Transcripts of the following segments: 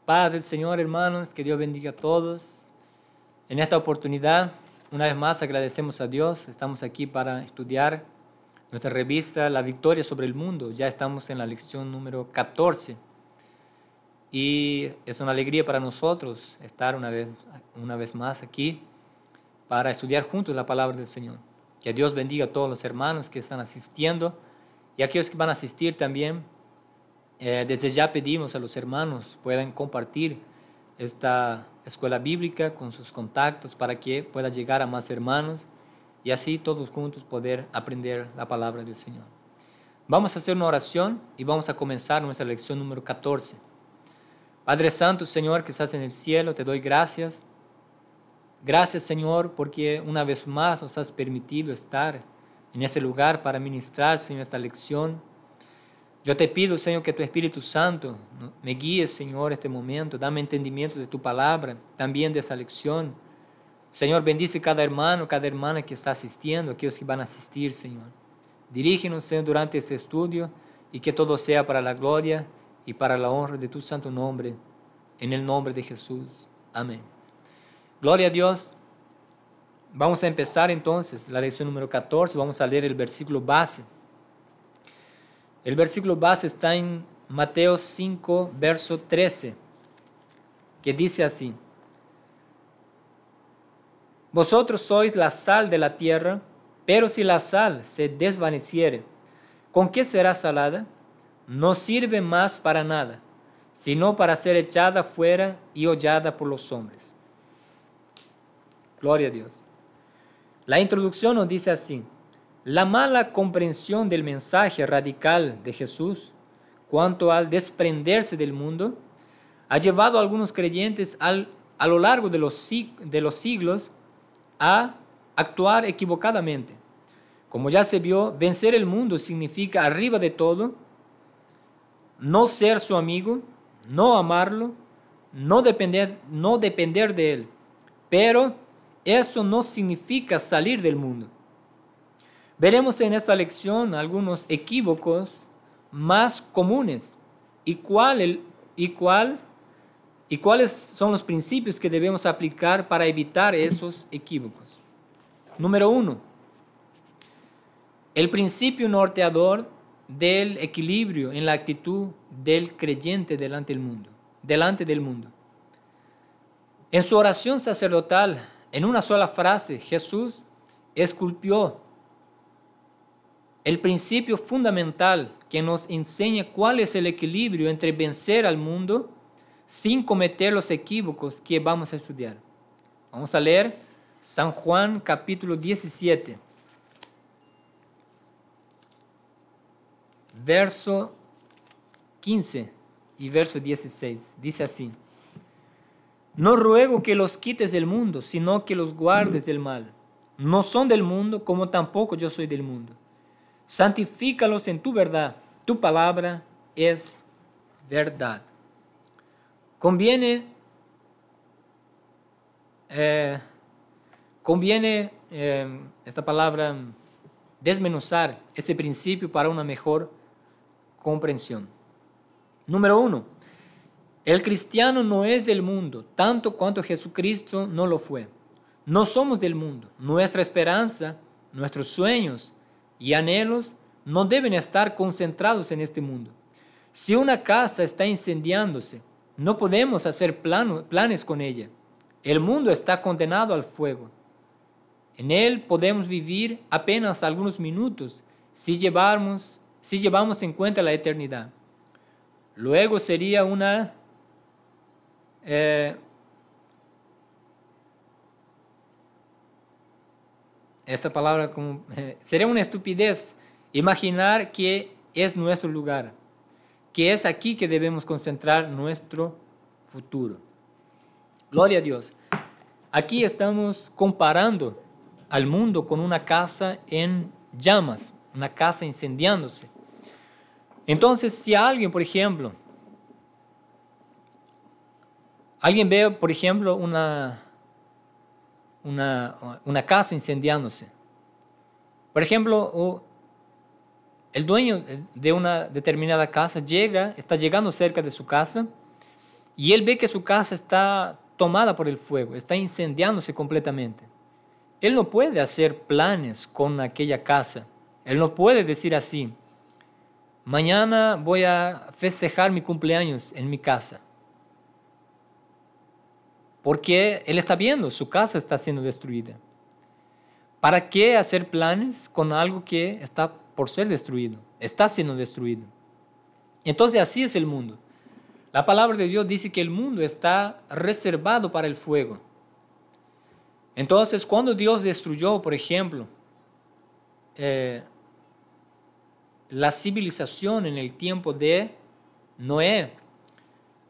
Paz del Señor, hermanos, que Dios bendiga a todos. En esta oportunidad, una vez más, agradecemos a Dios. Estamos aquí para estudiar nuestra revista La Victoria sobre el Mundo. Ya estamos en la lección número 14. Y es una alegría para nosotros estar una vez más aquí para estudiar juntos la palabra del Señor. Que Dios bendiga a todos los hermanos que están asistiendo y a aquellos que van a asistir también. Desde ya pedimos a los hermanos puedan compartir esta escuela bíblica con sus contactos para que pueda llegar a más hermanos y así todos juntos poder aprender la palabra del Señor. Vamos a hacer una oración y vamos a comenzar nuestra lección número 14. Padre Santo, Señor, que estás en el cielo, te doy gracias. Gracias, Señor, porque una vez más nos has permitido estar en este lugar para ministrar, Señor, esta lección. Yo te pido, Señor, que tu Espíritu Santo me guíe, Señor, este momento. Dame entendimiento de tu palabra, también de esa lección. Señor, bendice cada hermano, cada hermana que está asistiendo, aquellos que van a asistir, Señor. Dirígenos, Señor, durante este estudio y que todo sea para la gloria y para la honra de tu santo nombre. En el nombre de Jesús. Amén. Gloria a Dios. Vamos a empezar entonces la lección número 14. Vamos a leer el versículo base. El versículo base está en Mateo 5, verso 13, que dice así: Vosotros sois la sal de la tierra, pero si la sal se desvaneciere, ¿con qué será salada? No sirve más para nada, sino para ser echada fuera y hollada por los hombres. Gloria a Dios. La introducción nos dice así: la mala comprensión del mensaje radical de Jesús cuanto al desprenderse del mundo ha llevado a algunos creyentes a lo largo de los siglos a actuar equivocadamente. Como ya se vio, vencer el mundo significa arriba de todo no ser su amigo, no amarlo, no depender de él. Pero eso no significa salir del mundo. Veremos en esta lección algunos equívocos más comunes y cuáles son los principios que debemos aplicar para evitar esos equívocos. Número 1. El principio norteador del equilibrio en la actitud del creyente delante del mundo. En su oración sacerdotal, en una sola frase, Jesús esculpió el principio fundamental que nos enseña cuál es el equilibrio entre vencer al mundo sin cometer los equívocos que vamos a estudiar. Vamos a leer San Juan capítulo 17, verso 15 y verso 16. Dice así: No ruego que los quites del mundo, sino que los guardes del mal. No son del mundo, como tampoco yo soy del mundo. Santifícalos en tu verdad, tu palabra es verdad. Conviene esta palabra desmenuzar ese principio para una mejor comprensión. Número 1. El cristiano no es del mundo, tanto cuanto Jesucristo no lo fue. No somos del mundo. Nuestra esperanza, nuestros sueños y anhelos no deben estar concentrados en este mundo. Si una casa está incendiándose, no podemos hacer planes con ella. El mundo está condenado al fuego. En él podemos vivir apenas algunos minutos si llevamos en cuenta la eternidad. Luego sería sería una estupidez imaginar que es nuestro lugar, que es aquí que debemos concentrar nuestro futuro. Gloria a Dios. Aquí estamos comparando al mundo con una casa en llamas, una casa incendiándose. Entonces, si alguien, por ejemplo, ve, por ejemplo, una casa incendiándose. Por ejemplo, el dueño de una determinada casa está llegando cerca de su casa y él ve que su casa está tomada por el fuego, está incendiándose completamente. Él no puede hacer planes con aquella casa. Él no puede decir así: mañana voy a festejar mi cumpleaños en mi casa. Porque él está viendo, su casa está siendo destruida. ¿Para qué hacer planes con algo que está por ser destruido? Está siendo destruido. Entonces así es el mundo. La palabra de Dios dice que el mundo está reservado para el fuego. Entonces, cuando Dios destruyó, por ejemplo, la civilización en el tiempo de Noé,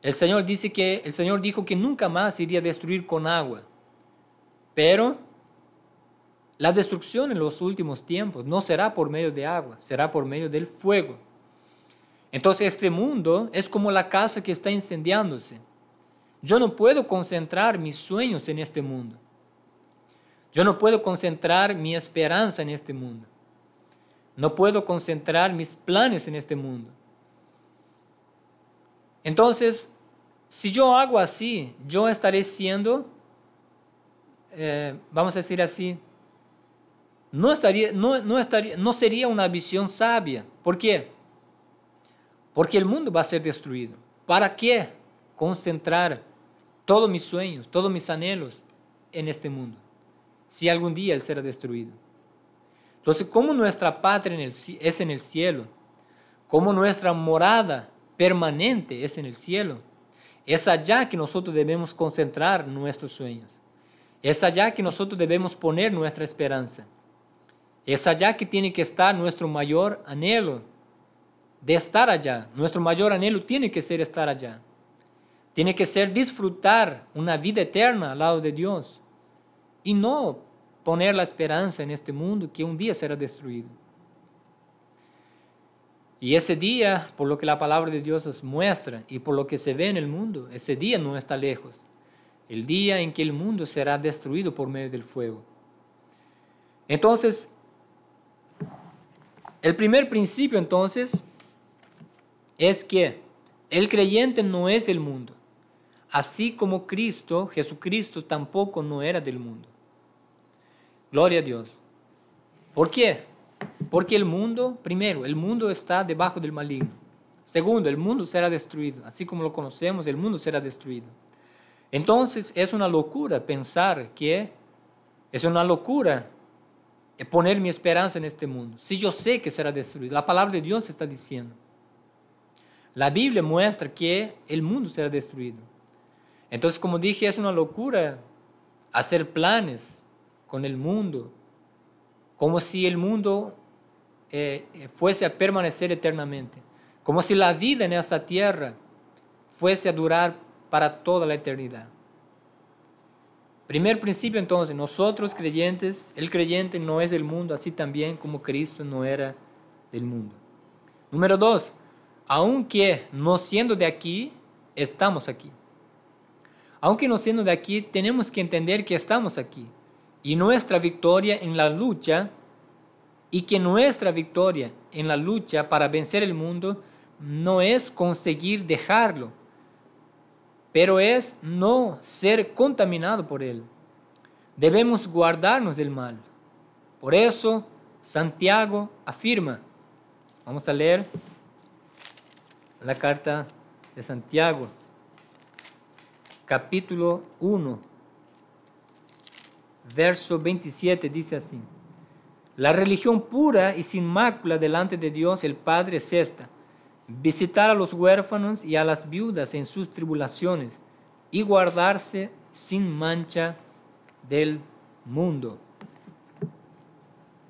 el Señor dijo que nunca más iría a destruir con agua. Pero la destrucción en los últimos tiempos no será por medio de agua, será por medio del fuego. Entonces este mundo es como la casa que está incendiándose. Yo no puedo concentrar mis sueños en este mundo. Yo no puedo concentrar mi esperanza en este mundo. No puedo concentrar mis planes en este mundo. Entonces, si yo hago así, yo estaré siendo, vamos a decir así, no sería una visión sabia. ¿Por qué? Porque el mundo va a ser destruido. ¿Para qué concentrar todos mis sueños, todos mis anhelos en este mundo, si algún día él será destruido? Entonces, como nuestra patria es en el cielo, como nuestra morada permanente es en el cielo, es allá que nosotros debemos concentrar nuestros sueños. Es allá que nosotros debemos poner nuestra esperanza. Es allá que tiene que estar nuestro mayor anhelo de estar allá. Nuestro mayor anhelo tiene que ser estar allá. Tiene que ser disfrutar una vida eterna al lado de Dios y no poner la esperanza en este mundo que un día será destruido. Y ese día, por lo que la palabra de Dios nos muestra y por lo que se ve en el mundo, ese día no está lejos. El día en que el mundo será destruido por medio del fuego. Entonces, el primer principio entonces es que el creyente no es el mundo, así como Jesucristo tampoco no era del mundo. Gloria a Dios. ¿Por qué? Porque el mundo, primero, el mundo está debajo del maligno. Segundo, el mundo será destruido. Así como lo conocemos, el mundo será destruido. Entonces es una locura pensar que es una locura poner mi esperanza en este mundo. Si yo sé que será destruido, la palabra de Dios está diciendo. La Biblia muestra que el mundo será destruido. Entonces, como dije, es una locura hacer planes con el mundo, como si el mundo fuese a permanecer eternamente, como si la vida en esta tierra fuese a durar para toda la eternidad. Primer principio entonces, nosotros creyentes, el creyente no es del mundo, así también como Cristo no era del mundo. Número 2, aunque no siendo de aquí, estamos aquí. Aunque no siendo de aquí, tenemos que entender que estamos aquí. Y nuestra victoria en la lucha, y que nuestra victoria en la lucha para vencer el mundo no es conseguir dejarlo, pero es no ser contaminado por él. Debemos guardarnos del mal. Por eso, Santiago afirma, vamos a leer la carta de Santiago, capítulo 1, verso 27, dice así: la religión pura y sin mácula delante de Dios el Padre es esta: visitar a los huérfanos y a las viudas en sus tribulaciones y guardarse sin mancha del mundo.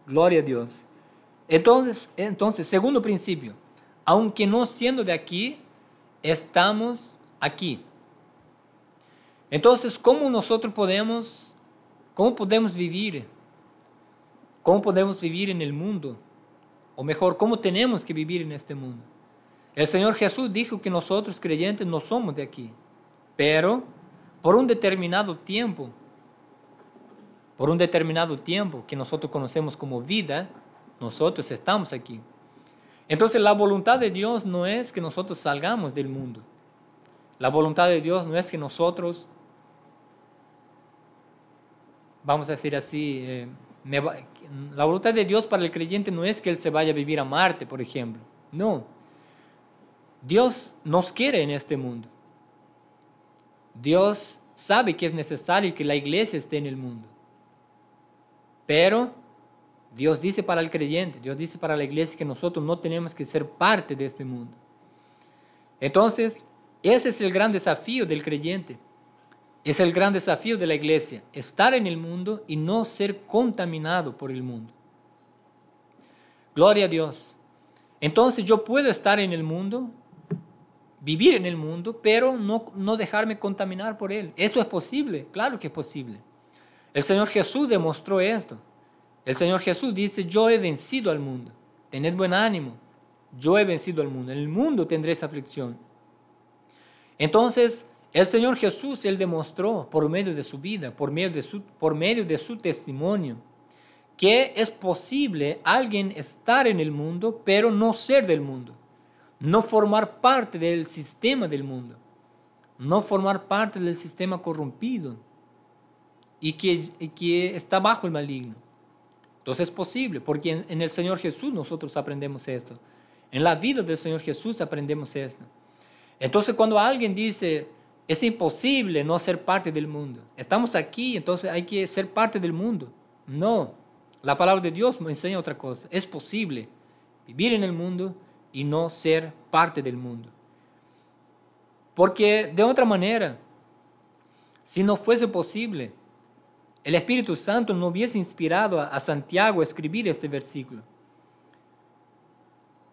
Gloria a Dios. Entonces, segundo principio, aunque no siendo de aquí, estamos aquí. Entonces, ¿cómo podemos vivir? ¿Cómo podemos vivir en el mundo? O mejor, ¿cómo tenemos que vivir en este mundo? El Señor Jesús dijo que nosotros creyentes no somos de aquí, pero por un determinado tiempo que nosotros conocemos como vida, nosotros estamos aquí. Entonces la voluntad de Dios no es que nosotros salgamos del mundo. La voluntad de Dios no es que nosotros, vamos a decir así, la voluntad de Dios para el creyente no es que él se vaya a vivir a Marte, por ejemplo. No. Dios nos quiere en este mundo. Dios sabe que es necesario que la iglesia esté en el mundo. Pero Dios dice para el creyente, Dios dice para la iglesia que nosotros no tenemos que ser parte de este mundo. Entonces, ese es el gran desafío del creyente. Es el gran desafío de la iglesia, estar en el mundo y no ser contaminado por el mundo. Gloria a Dios. Entonces yo puedo estar en el mundo, vivir en el mundo, pero no dejarme contaminar por él. ¿Esto es posible? Claro que es posible. El Señor Jesús demostró esto. El Señor Jesús dice, yo he vencido al mundo. Tened buen ánimo. Yo he vencido al mundo. En el mundo tendréis aflicción. Entonces, el Señor Jesús, Él demostró por medio de su vida, por medio de su testimonio, que es posible alguien estar en el mundo, pero no ser del mundo. No formar parte del sistema del mundo. No formar parte del sistema corrompido y que está bajo el maligno. Entonces es posible, porque en el Señor Jesús nosotros aprendemos esto. En la vida del Señor Jesús aprendemos esto. Entonces cuando alguien dice, es imposible no ser parte del mundo, estamos aquí, entonces hay que ser parte del mundo. No, la palabra de Dios me enseña otra cosa. Es posible vivir en el mundo y no ser parte del mundo. Porque de otra manera, si no fuese posible, el Espíritu Santo no hubiese inspirado a Santiago a escribir este versículo.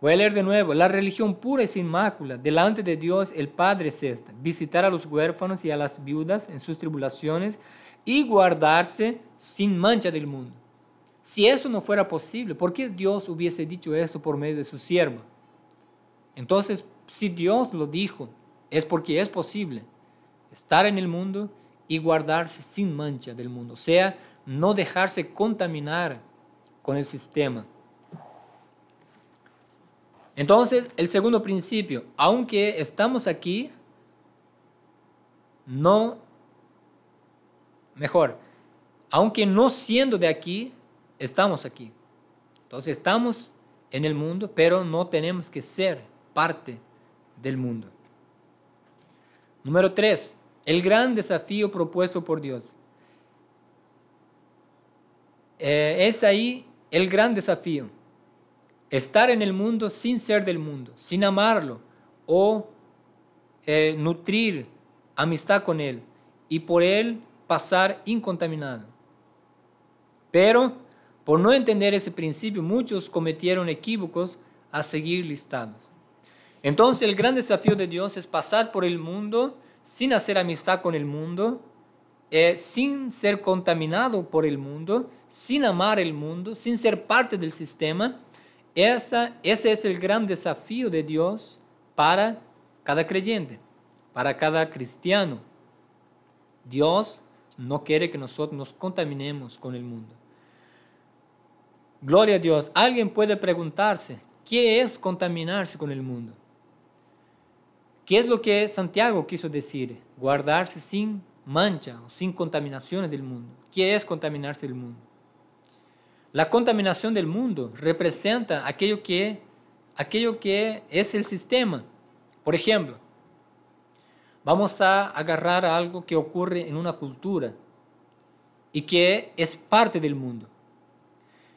Voy a leer de nuevo. La religión pura y sin mácula delante de Dios el Padre es esta: visitar a los huérfanos y a las viudas en sus tribulaciones y guardarse sin mancha del mundo. Si esto no fuera posible, ¿por qué Dios hubiese dicho esto por medio de su siervo? Entonces, si Dios lo dijo, es porque es posible estar en el mundo y guardarse sin mancha del mundo. O sea, no dejarse contaminar con el sistema. Entonces, el segundo principio, aunque estamos aquí, aunque no siendo de aquí, estamos aquí. Entonces, estamos en el mundo, pero no tenemos que ser parte del mundo. Número 3, el gran desafío propuesto por Dios. Es ahí el gran desafío. Estar en el mundo sin ser del mundo, sin amarlo o nutrir amistad con él y por él pasar incontaminado. Pero por no entender ese principio, muchos cometieron equívocos a seguir listados. Entonces el gran desafío de Dios es pasar por el mundo sin hacer amistad con el mundo, sin ser contaminado por el mundo, sin amar el mundo, sin ser parte del sistema. Ese es el gran desafío de Dios para cada creyente, para cada cristiano. Dios no quiere que nosotros nos contaminemos con el mundo. Gloria a Dios. Alguien puede preguntarse, ¿qué es contaminarse con el mundo? ¿Qué es lo que Santiago quiso decir? Guardarse sin mancha o sin contaminaciones del mundo. ¿Qué es contaminarse del mundo? La contaminación del mundo representa aquello que es el sistema. Por ejemplo, vamos a agarrar algo que ocurre en una cultura y que es parte del mundo.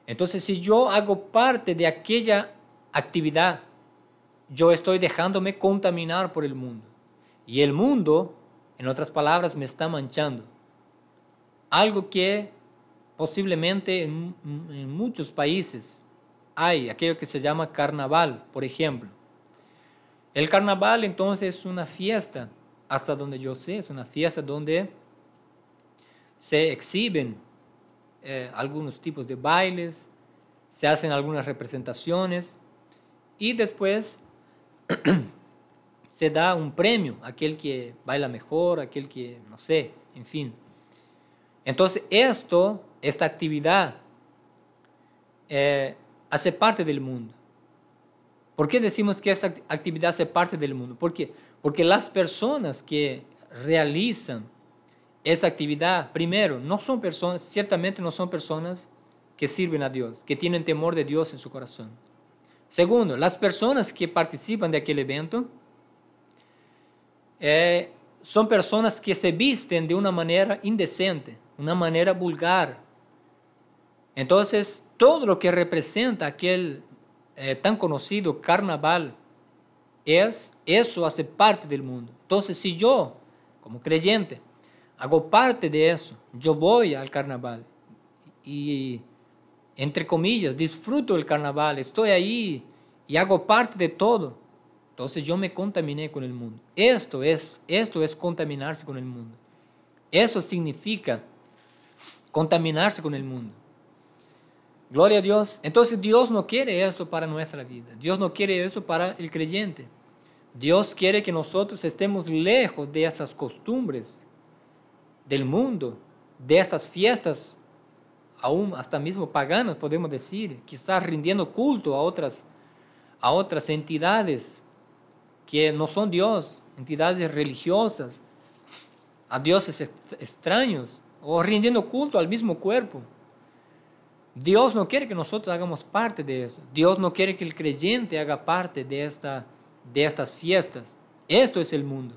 Entonces, si yo hago parte de aquella actividad, yo estoy dejándome contaminar por el mundo. Y el mundo, en otras palabras, me está manchando. Algo que posiblemente en muchos países hay, aquello que se llama carnaval, por ejemplo. El carnaval entonces es una fiesta, hasta donde yo sé, es una fiesta donde se exhiben algunos tipos de bailes, se hacen algunas representaciones y después se da un premio a aquel que baila mejor, a aquel que, no sé, en fin. Entonces esta actividad hace parte del mundo. ¿Por qué decimos que esta actividad hace parte del mundo? ¿Por qué? Porque las personas que realizan esa actividad, primero, no son personas, ciertamente no son personas que sirven a Dios, que tienen temor de Dios en su corazón. Segundo, las personas que participan de aquel evento son personas que se visten de una manera indecente, una manera vulgar. Entonces, todo lo que representa aquel tan conocido carnaval, eso hace parte del mundo. Entonces, si yo, como creyente, hago parte de eso, yo voy al carnaval y, entre comillas, disfruto del carnaval, estoy ahí y hago parte de todo, entonces yo me contaminé con el mundo. Esto es contaminarse con el mundo. Eso significa contaminarse con el mundo. Gloria a Dios. Entonces Dios no quiere esto para nuestra vida. Dios no quiere eso para el creyente. Dios quiere que nosotros estemos lejos de estas costumbres del mundo, de estas fiestas, aún hasta mismo paganas, podemos decir, quizás rindiendo culto a otras entidades que no son Dios, entidades religiosas, a dioses extraños, o rindiendo culto al mismo cuerpo. Dios no quiere que nosotros hagamos parte de eso. Dios no quiere que el creyente haga parte de estas fiestas. Esto es el mundo.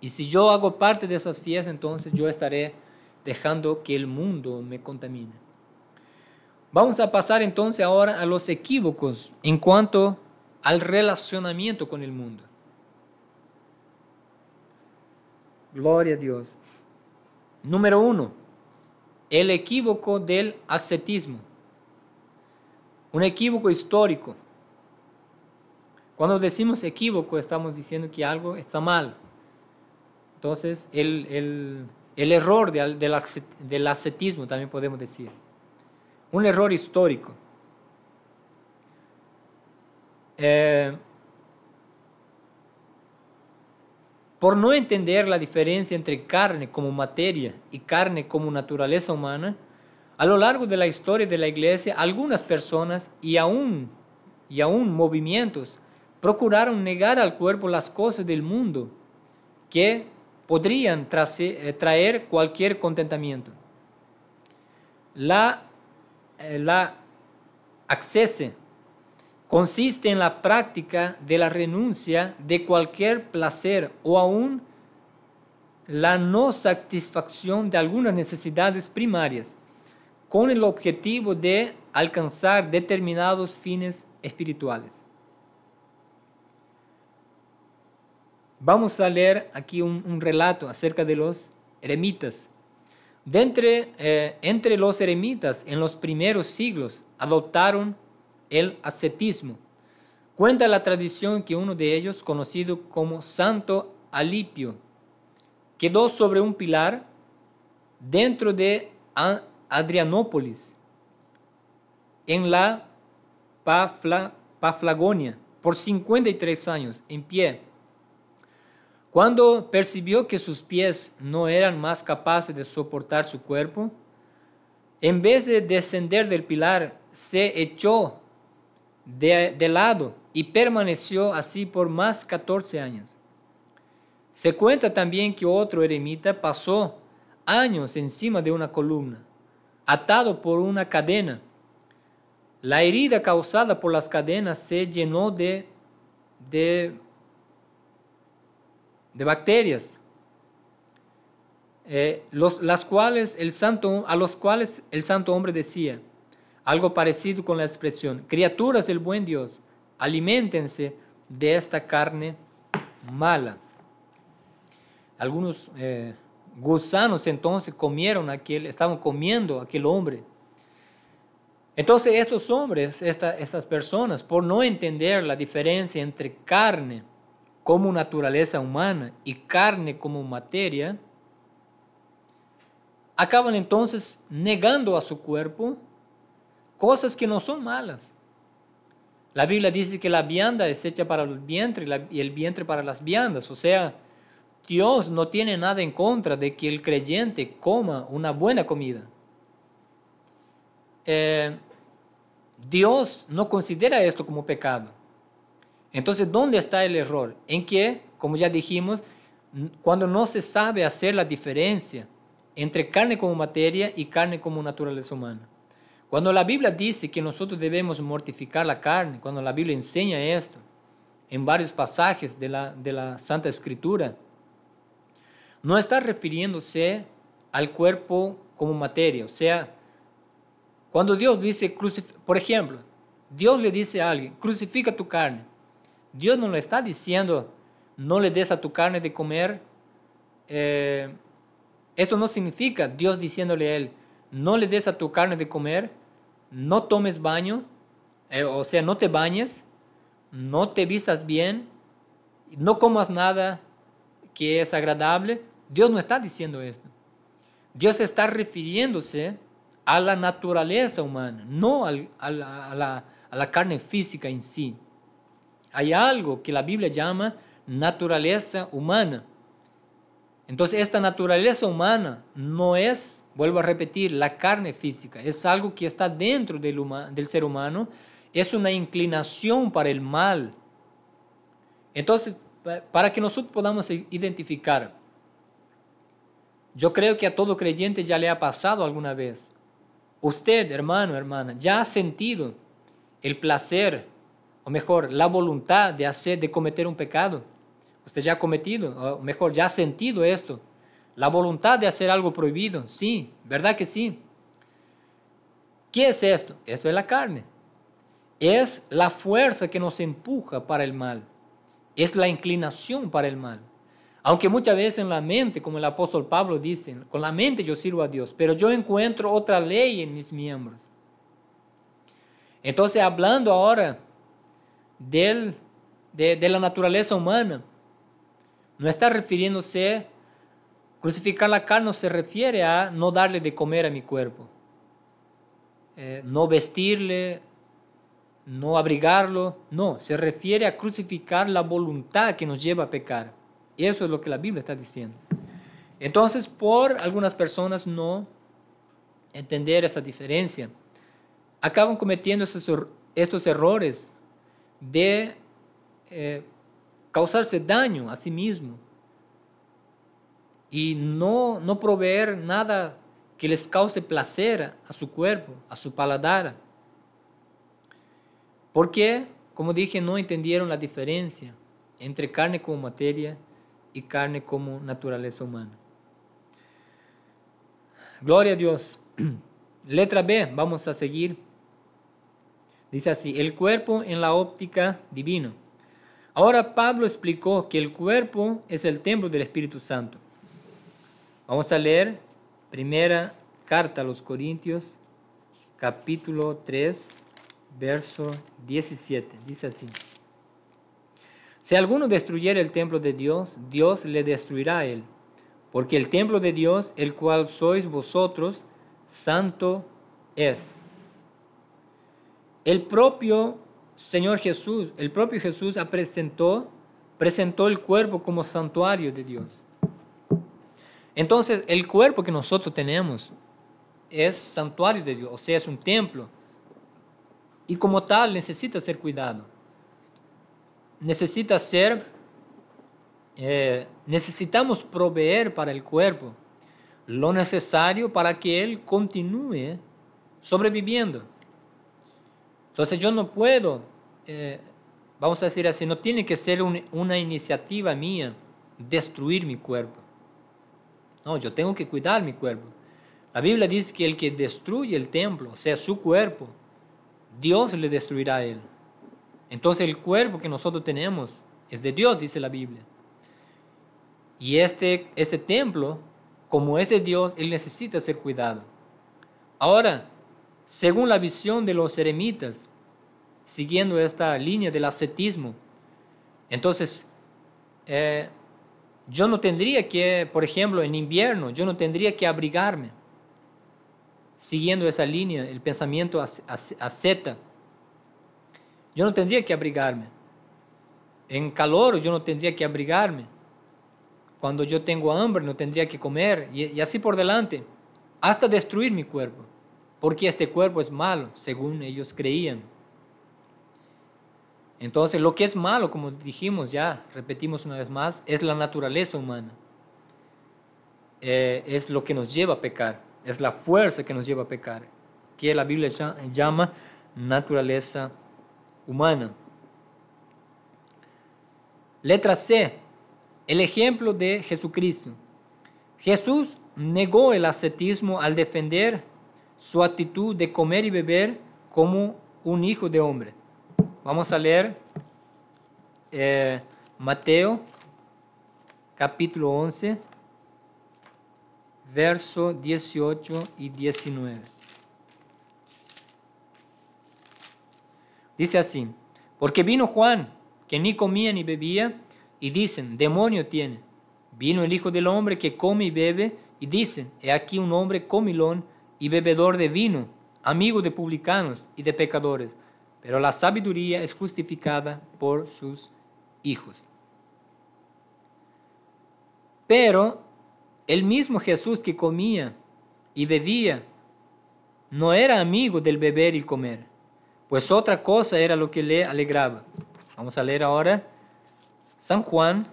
Y si yo hago parte de esas fiestas, entonces yo estaré dejando que el mundo me contamine. Vamos a pasar entonces ahora a los equívocos en cuanto al relacionamiento con el mundo. Gloria a Dios. Número 1, el equívoco del ascetismo. Un equívoco histórico. Cuando decimos equívoco, estamos diciendo que algo está mal. Entonces, el error del ascetismo también podemos decir. Un error histórico. Por no entender la diferencia entre carne como materia y carne como naturaleza humana, a lo largo de la historia de la Iglesia, algunas personas y aún movimientos procuraron negar al cuerpo las cosas del mundo que podrían traer cualquier contentamiento. La ascesis consiste en la práctica de la renuncia de cualquier placer o aún la no satisfacción de algunas necesidades primarias con el objetivo de alcanzar determinados fines espirituales. Vamos a leer aquí un relato acerca de los eremitas. Entre los eremitas en los primeros siglos adoptaron el ascetismo. Cuenta la tradición que uno de ellos, conocido como Santo Alipio, quedó sobre un pilar dentro de Adrianópolis, en la Paflagonia, por 53 años, en pie. Cuando percibió que sus pies no eran más capaces de soportar su cuerpo, en vez de descender del pilar, se echó de lado y permaneció así por más 14 años. Se cuenta también que otro eremita pasó años encima de una columna, atado por una cadena. La herida causada por las cadenas se llenó de bacterias, a los cuales el santo hombre decía algo parecido con la expresión: criaturas del buen Dios, aliméntense de esta carne mala. Algunos gusanos entonces estaban comiendo a aquel hombre. Entonces estos hombres, estas personas, por no entender la diferencia entre carne como naturaleza humana y carne como materia, acaban entonces negando a su cuerpo cosas que no son malas. La Biblia dice que la vianda es hecha para el vientre y el vientre para las viandas. O sea, Dios no tiene nada en contra de que el creyente coma una buena comida. Dios no considera esto como pecado. Entonces, ¿dónde está el error? En que, como ya dijimos, cuando no se sabe hacer la diferencia entre carne como materia y carne como naturaleza humana. Cuando la Biblia dice que nosotros debemos mortificar la carne, cuando la Biblia enseña esto, en varios pasajes de la Santa Escritura, no está refiriéndose al cuerpo como materia. O sea, cuando Dios dice, por ejemplo, Dios le dice a alguien, crucifica tu carne. Dios no le está diciendo, no le des a tu carne de comer. Esto no significa Dios diciéndole a él, no le des a tu carne de comer, no tomes baño, o sea, no te bañes, no te vistas bien, no comas nada que es agradable. Dios no está diciendo esto. Dios está refiriéndose a la naturaleza humana, no a la carne física en sí. Hay algo que la Biblia llama naturaleza humana. Entonces, esta naturaleza humana no es, vuelvo a repetir, la carne física. Es algo que está dentro del ser humano. Es una inclinación para el mal. Entonces, para que nosotros podamos identificar, yo creo que a todo creyente ya le ha pasado alguna vez. Usted, hermano, hermana, ya ha sentido el placer, o mejor, la voluntad de cometer un pecado. Usted ya ha cometido, o mejor, ya ha sentido esto. La voluntad de hacer algo prohibido. Sí, ¿verdad que sí? ¿Qué es esto? Esto es la carne. Es la fuerza que nos empuja para el mal. Es la inclinación para el mal. Aunque muchas veces en la mente, como el apóstol Pablo dice, con la mente yo sirvo a Dios, pero yo encuentro otra ley en mis miembros. Entonces, hablando ahora de la naturaleza humana, no está refiriéndose, crucificar la carne no se refiere a no darle de comer a mi cuerpo, no vestirle, no abrigarlo, no, se refiere a crucificar la voluntad que nos lleva a pecar. Eso es lo que la Biblia está diciendo. Entonces, por algunas personas no entender esa diferencia, acaban cometiendo estos errores de causarse daño a sí mismo y no proveer nada que les cause placer a su cuerpo, a su paladar. Porque, como dije, no entendieron la diferencia entre carne como materia y carne como naturaleza humana. Gloria a Dios. Letra B, vamos a seguir. Dice así, el cuerpo en la óptica divina. Ahora Pablo explicó que el cuerpo es el templo del Espíritu Santo. Vamos a leer primera carta a los Corintios, capítulo 3, verso 17. Dice así. Si alguno destruyera el templo de Dios, Dios le destruirá a él, porque el templo de Dios, el cual sois vosotros, santo es. El propio Señor Jesús, el propio Jesús presentó el cuerpo como santuario de Dios. Entonces, el cuerpo que nosotros tenemos es santuario de Dios, o sea, es un templo. Y como tal, necesita ser cuidado. Necesitamos proveer para el cuerpo lo necesario para que él continúe sobreviviendo. Entonces yo no puedo, vamos a decir así, no tiene que ser una iniciativa mía destruir mi cuerpo. No, yo tengo que cuidar mi cuerpo. La Biblia dice que el que destruye el templo, o sea, su cuerpo, Dios le destruirá a él. Entonces el cuerpo que nosotros tenemos es de Dios, dice la Biblia. Y ese templo, como es de Dios, él necesita ser cuidado. Ahora, según la visión de los eremitas, siguiendo esta línea del ascetismo, entonces yo no tendría que, por ejemplo, en invierno, yo no tendría que abrigarme. Siguiendo esa línea, el pensamiento asceta, yo no tendría que abrigarme. En calor yo no tendría que abrigarme. Cuando yo tengo hambre no tendría que comer. Y así por delante, hasta destruir mi cuerpo. Porque este cuerpo es malo, según ellos creían. Entonces, lo que es malo, como dijimos ya, repetimos una vez más, es la naturaleza humana. Es lo que nos lleva a pecar, es la fuerza que nos lleva a pecar, que la Biblia llama naturaleza humana. Letra C, el ejemplo de Jesucristo. Jesús negó el ascetismo al defender su actitud de comer y beber como un hijo de hombre. Vamos a leer Mateo capítulo 11, versos 18 y 19. Dice así: porque vino Juan, que ni comía ni bebía, y dicen, demonio tiene. Vino el Hijo del Hombre, que come y bebe, y dicen, he aquí un hombre comilón y bebedor de vino, amigo de publicanos y de pecadores, pero la sabiduría es justificada por sus hijos. Pero el mismo Jesús que comía y bebía no era amigo del beber y comer, pues otra cosa era lo que le alegraba. Vamos a leer ahora San Juan,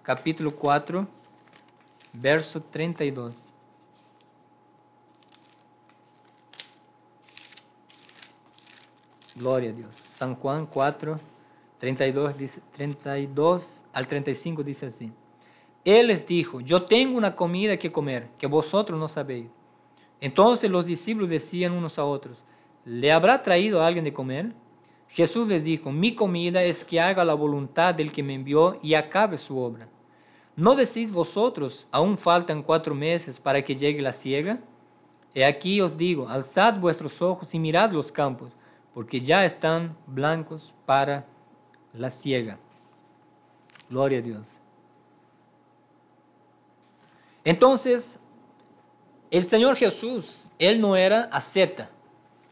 capítulo 4, verso 32. Gloria a Dios. San Juan 4, 32 al 35 dice así: Él les dijo, yo tengo una comida que comer, que vosotros no sabéis. Entonces los discípulos decían unos a otros, ¿le habrá traído a alguien de comer? Jesús les dijo, mi comida es que haga la voluntad del que me envió y acabe su obra. ¿No decís vosotros, aún faltan 4 meses para que llegue la siega? He aquí os digo, alzad vuestros ojos y mirad los campos, porque ya están blancos para la siega. Gloria a Dios. Entonces, el Señor Jesús, Él no era asceta,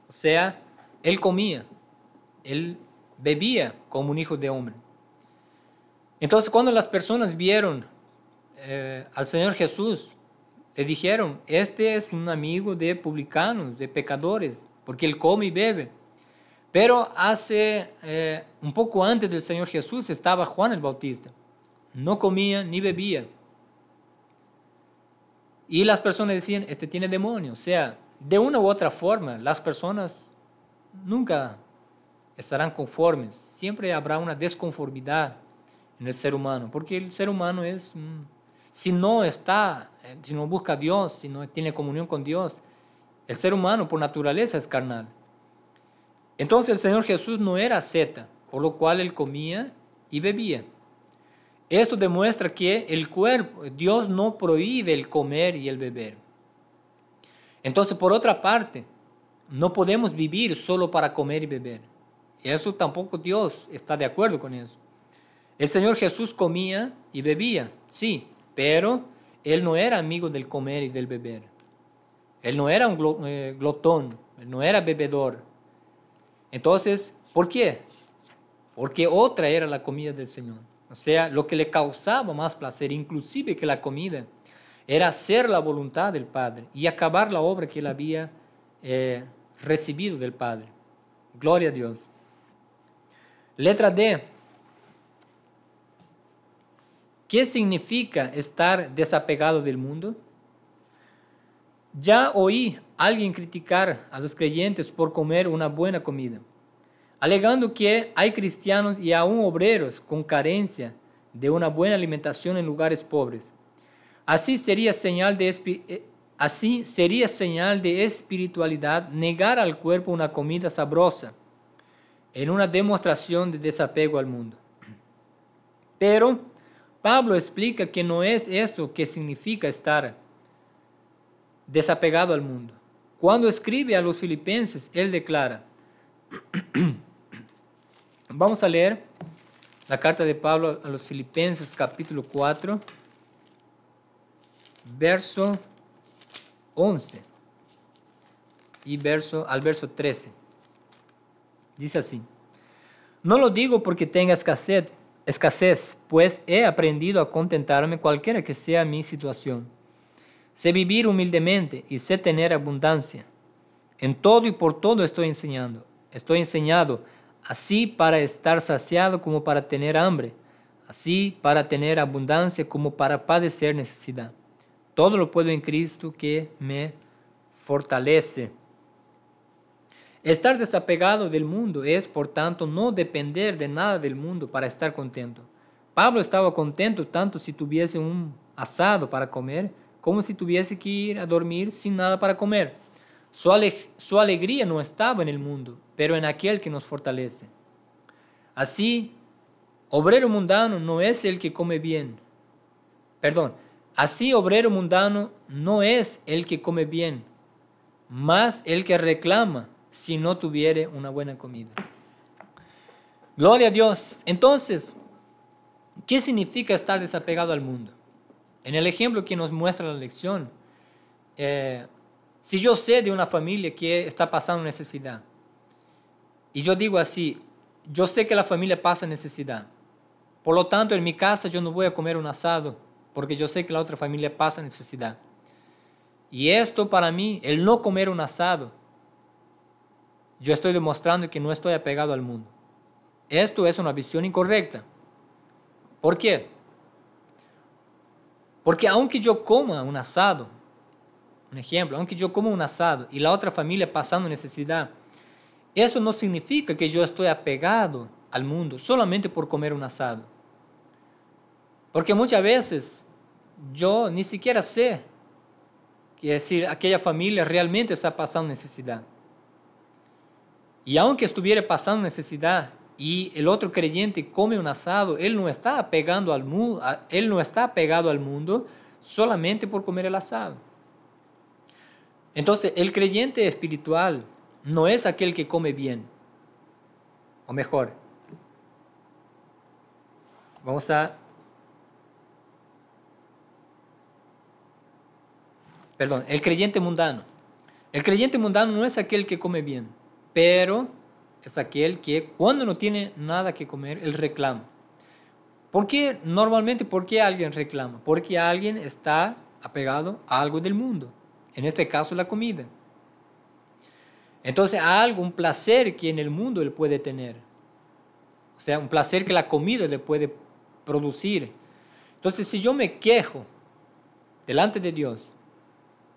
o sea, Él comía, Él bebía como un hijo de hombre. Entonces, cuando las personas vieron al Señor Jesús, le dijeron, este es un amigo de publicanos, de pecadores, porque Él come y bebe. Pero hace un poco antes del Señor Jesús estaba Juan el Bautista. No comía ni bebía. Y las personas decían, este tiene demonio. O sea, de una u otra forma, las personas nunca estarán conformes. Siempre habrá una desconformidad en el ser humano. Porque el ser humano es, si no busca a Dios, si no tiene comunión con Dios, el ser humano por naturaleza es carnal. Entonces el Señor Jesús no era asceta, por lo cual Él comía y bebía. Esto demuestra que el cuerpo, Dios no prohíbe el comer y el beber. Entonces, por otra parte, no podemos vivir solo para comer y beber. Eso tampoco Dios está de acuerdo con eso. El Señor Jesús comía y bebía, sí, pero Él no era amigo del comer y del beber. Él no era un glotón, Él no era bebedor. Entonces, ¿por qué? Porque otra era la comida del Señor. O sea, lo que le causaba más placer, inclusive que la comida, era hacer la voluntad del Padre y acabar la obra que Él había recibido del Padre. Gloria a Dios. Letra D. ¿Qué significa estar desapegado del mundo? Ya oí a alguien criticar a los creyentes por comer una buena comida, alegando que hay cristianos y aún obreros con carencia de una buena alimentación en lugares pobres. Así sería señal de espiritualidad negar al cuerpo una comida sabrosa, en una demostración de desapego al mundo. Pero Pablo explica que no es eso que significa estar desapegado al mundo. Cuando escribe a los filipenses, él declara, vamos a leer la carta de Pablo a los Filipenses capítulo 4, verso 11 y al verso 13. Dice así, no lo digo porque tenga escasez, pues he aprendido a contentarme cualquiera que sea mi situación. Sé vivir humildemente y sé tener abundancia. En todo y por todo estoy enseñado, así para estar saciado como para tener hambre, así para tener abundancia como para padecer necesidad. Todo lo puedo en Cristo que me fortalece. Estar desapegado del mundo es, por tanto, no depender de nada del mundo para estar contento. Pablo estaba contento tanto si tuviese un asado para comer, como si tuviese que ir a dormir sin nada para comer. Su alegría no estaba en el mundo, pero en aquel que nos fortalece. Así, obrero mundano no es el que come bien. Así obrero mundano no es el que come bien, mas el que reclama si no tuviere una buena comida. Gloria a Dios. Entonces, ¿qué significa estar desapegado al mundo? En el ejemplo que nos muestra la lección, si yo sé de una familia que está pasando necesidad, y yo digo así, yo sé que la familia pasa necesidad, por lo tanto en mi casa yo no voy a comer un asado, porque yo sé que la otra familia pasa necesidad. Y esto para mí, el no comer un asado, yo estoy demostrando que no estoy apegado al mundo. Esto es una visión incorrecta. ¿Por qué? Porque aunque yo coma un asado, un ejemplo, aunque yo coma un asado y la otra familia pasando necesidad, eso no significa que yo estoy apegado al mundo solamente por comer un asado. Porque muchas veces yo ni siquiera sé que si aquella familia realmente está pasando necesidad. Y aunque estuviera pasando necesidad y el otro creyente come un asado, él no está apegado al mundo solamente por comer el asado. Entonces, el creyente espiritual no es aquel que come bien. O mejor, el creyente mundano. El creyente mundano no es aquel que come bien, pero es aquel que cuando no tiene nada que comer, él reclama. ¿Por qué alguien reclama? Porque alguien está apegado a algo del mundo, en este caso la comida. Entonces a algo, un placer que en el mundo él puede tener, o sea, un placer que la comida le puede producir. Entonces si yo me quejo delante de Dios,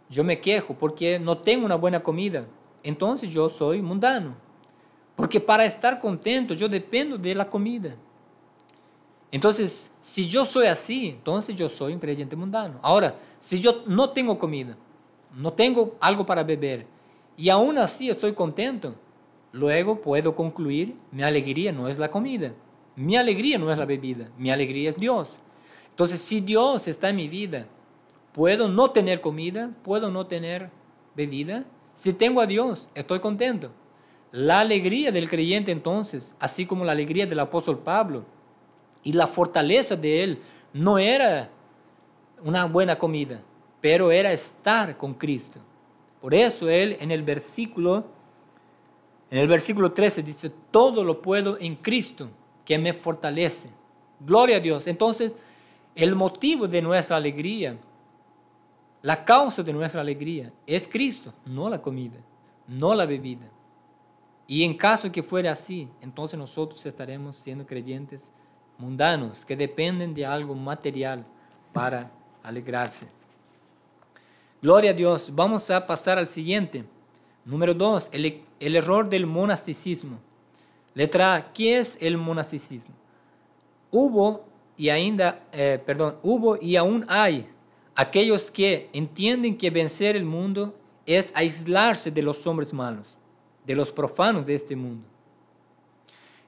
yo me quejo porque no tengo una buena comida, entonces yo soy mundano. Porque para estar contento yo dependo de la comida. Entonces, si yo soy así, entonces yo soy un creyente mundano. Ahora, si yo no tengo comida, no tengo algo para beber, y aún así estoy contento, luego puedo concluir, mi alegría no es la comida, mi alegría no es la bebida, mi alegría es Dios. Entonces, si Dios está en mi vida, puedo no tener comida, puedo no tener bebida. Si tengo a Dios, estoy contento. La alegría del creyente entonces, así como la alegría del apóstol Pablo y la fortaleza de él, no era una buena comida, pero era estar con Cristo. Por eso él en el versículo 13 dice, todo lo puedo en Cristo que me fortalece. Gloria a Dios. Entonces, el motivo de nuestra alegría, la causa de nuestra alegría es Cristo, no la comida, no la bebida. Y en caso de que fuera así, entonces nosotros estaremos siendo creyentes mundanos que dependen de algo material para alegrarse. Gloria a Dios. Vamos a pasar al siguiente. Número 2, el error del monasticismo. Letra A, ¿qué es el monasticismo? Hubo y aún hay aquellos que entienden que vencer el mundo es aislarse de los hombres malos, de los profanos de este mundo.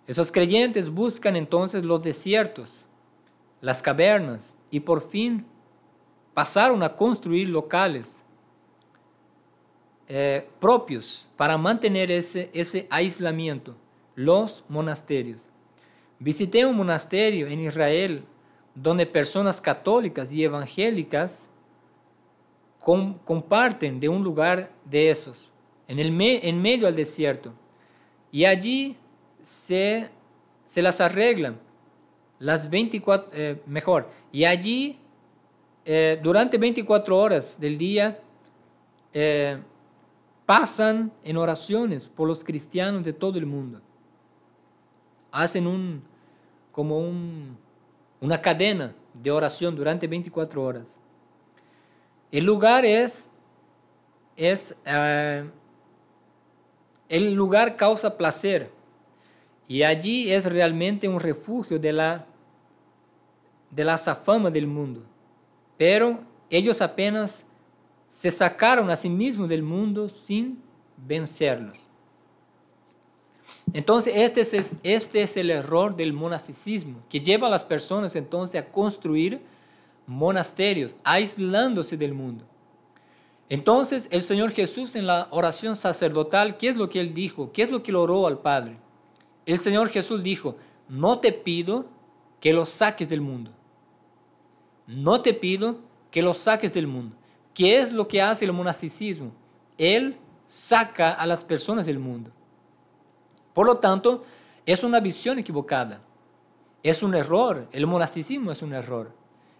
Esos creyentes buscan entonces los desiertos, las cavernas y por fin pasaron a construir locales propios para mantener ese aislamiento, los monasterios. Visité un monasterio en Israel donde personas católicas y evangélicas comparten de un lugar de esos, en medio del desierto, y allí se las arreglan las 24, y allí durante 24 horas del día pasan en oraciones por los cristianos de todo el mundo. hacen una cadena de oración durante 24 horas. El lugar el lugar causa placer y allí es realmente un refugio de la azafama del mundo. Pero ellos apenas se sacaron a sí mismos del mundo sin vencerlos. Entonces este es el error del monasticismo, que lleva a las personas entonces a construir monasterios, aislándose del mundo. Entonces el Señor Jesús en la oración sacerdotal, ¿qué es lo que Él dijo? ¿Qué es lo que le oró al Padre? El Señor Jesús dijo, no te pido que los saques del mundo. No te pido que los saques del mundo. ¿Qué es lo que hace el monasticismo? Él saca a las personas del mundo. Por lo tanto, es una visión equivocada. Es un error. El monasticismo es un error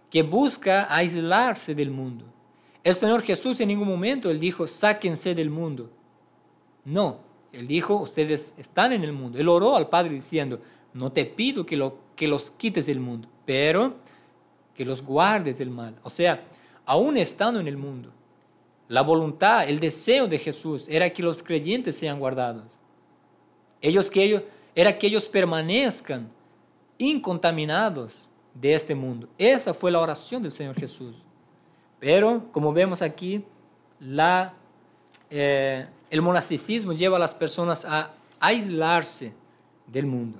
que busca aislarse del mundo. El Señor Jesús en ningún momento Él dijo, sáquense del mundo. No, Él dijo, ustedes están en el mundo. Él oró al Padre diciendo, no te pido que los quites del mundo, pero que los guardes del mal. O sea, aún estando en el mundo, la voluntad, el deseo de Jesús era que los creyentes sean guardados. Era que ellos permanezcan incontaminados de este mundo. Esa fue la oración del Señor Jesús. Pero, como vemos aquí, el monasticismo lleva a las personas a aislarse del mundo.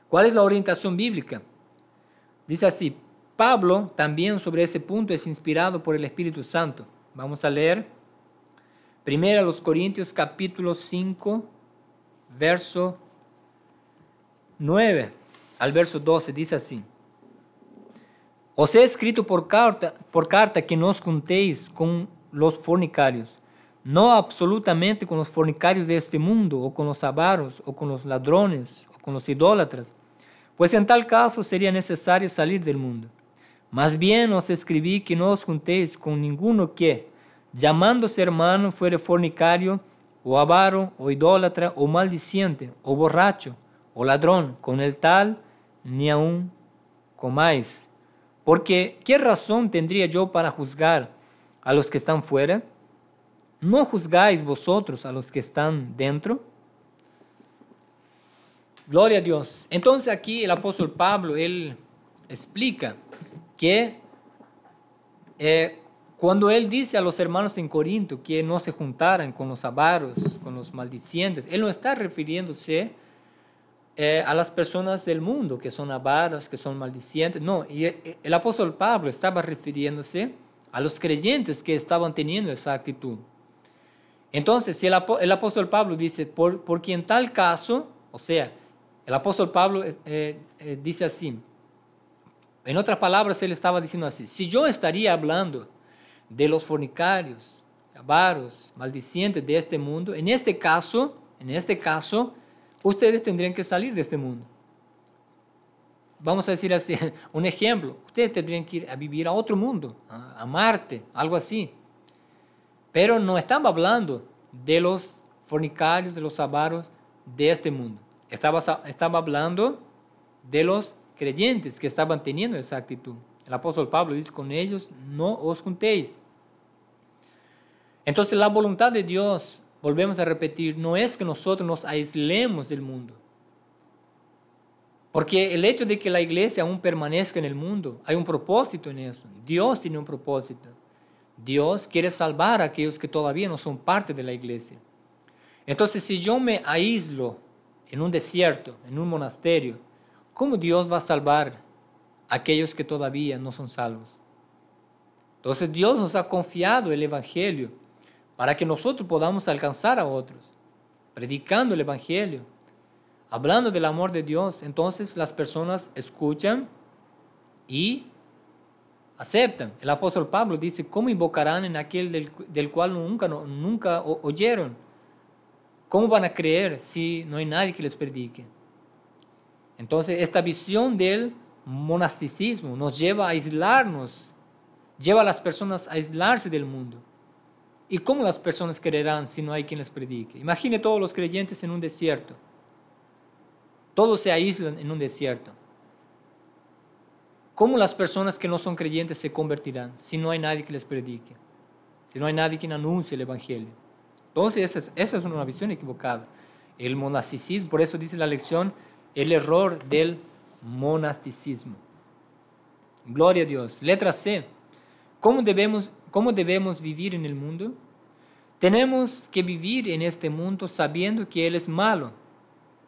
¿Cuál es la orientación bíblica? Dice así, Pablo también sobre ese punto es inspirado por el Espíritu Santo. Vamos a leer 1 Corintios capítulo 5, verso 9 al verso 12, dice así. Os he escrito por carta que no os juntéis con los fornicarios, no absolutamente con los fornicarios de este mundo, o con los avaros, o con los ladrones, o con los idólatras, pues en tal caso sería necesario salir del mundo. Más bien os escribí que no os juntéis con ninguno que, llamándose hermano, fuere fornicario, o avaro, o idólatra, o maldiciente, o borracho, o ladrón, con el tal ni aun comáis. Porque, ¿qué razón tendría yo para juzgar a los que están fuera? ¿No juzgáis vosotros a los que están dentro? Gloria a Dios. Entonces aquí el apóstol Pablo, él explica que cuando él dice a los hermanos en Corinto que no se juntaran con los avaros, con los maldicientes, él no está refiriéndose a las personas del mundo que son avaras, que son maldicientes. No, y el apóstol Pablo estaba refiriéndose a los creyentes que estaban teniendo esa actitud. Entonces, si el apóstol Pablo dice, porque en tal caso, o sea, el apóstol Pablo dice así, en otras palabras, él estaba diciendo así, si yo estaría hablando de los fornicarios, avaros, maldicientes de este mundo, en este caso, ustedes tendrían que salir de este mundo. Vamos a decir así, un ejemplo, ustedes tendrían que ir a vivir a otro mundo, a Marte, algo así. Pero no estaba hablando de los fornicarios, de los avaros de este mundo. Estaba hablando de los creyentes que estaban teniendo esa actitud. El apóstol Pablo dice, con ellos no os juntéis. Entonces la voluntad de Dios, volvemos a repetir, no es que nosotros nos aislemos del mundo. Porque el hecho de que la iglesia aún permanezca en el mundo, hay un propósito en eso. Dios tiene un propósito. Dios quiere salvar a aquellos que todavía no son parte de la iglesia. Entonces, si yo me aíslo en un desierto, en un monasterio, ¿cómo Dios va a salvar a aquellos que todavía no son salvos? Entonces, Dios nos ha confiado el Evangelio para que nosotros podamos alcanzar a otros, predicando el Evangelio, hablando del amor de Dios. Entonces las personas escuchan y aceptan. El apóstol Pablo dice, ¿cómo invocarán en aquel del cual nunca oyeron? ¿Cómo van a creer si no hay nadie que les predique? Entonces esta visión del monasticismo nos lleva a aislarnos, lleva a las personas a aislarse del mundo. ¿Y cómo las personas creerán si no hay quien les predique? Imagine todos los creyentes en un desierto. todos se aíslan en un desierto. ¿Cómo las personas que no son creyentes se convertirán si no hay nadie que les predique? Si no hay nadie que anuncie el Evangelio. Entonces, esa es una visión equivocada. El monasticismo, por eso dice la lección, el error del monasticismo. Gloria a Dios. Letra C. ¿Cómo debemos vivir en el mundo? Tenemos que vivir en este mundo sabiendo que Él es malo,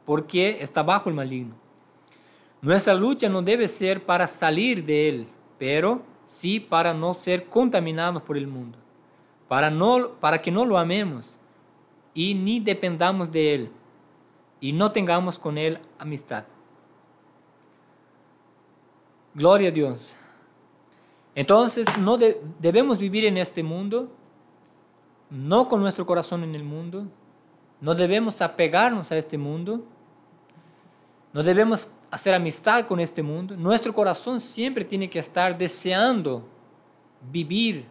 porque está bajo el maligno. Nuestra lucha no debe ser para salir de Él, pero sí para no ser contaminados por el mundo, para que no lo amemos y ni dependamos de Él y no tengamos con Él amistad. Gloria a Dios. Entonces, no debemos vivir en este mundo, no con nuestro corazón en el mundo, no debemos apegarnos a este mundo, no debemos hacer amistad con este mundo. Nuestro corazón siempre tiene que estar deseando vivir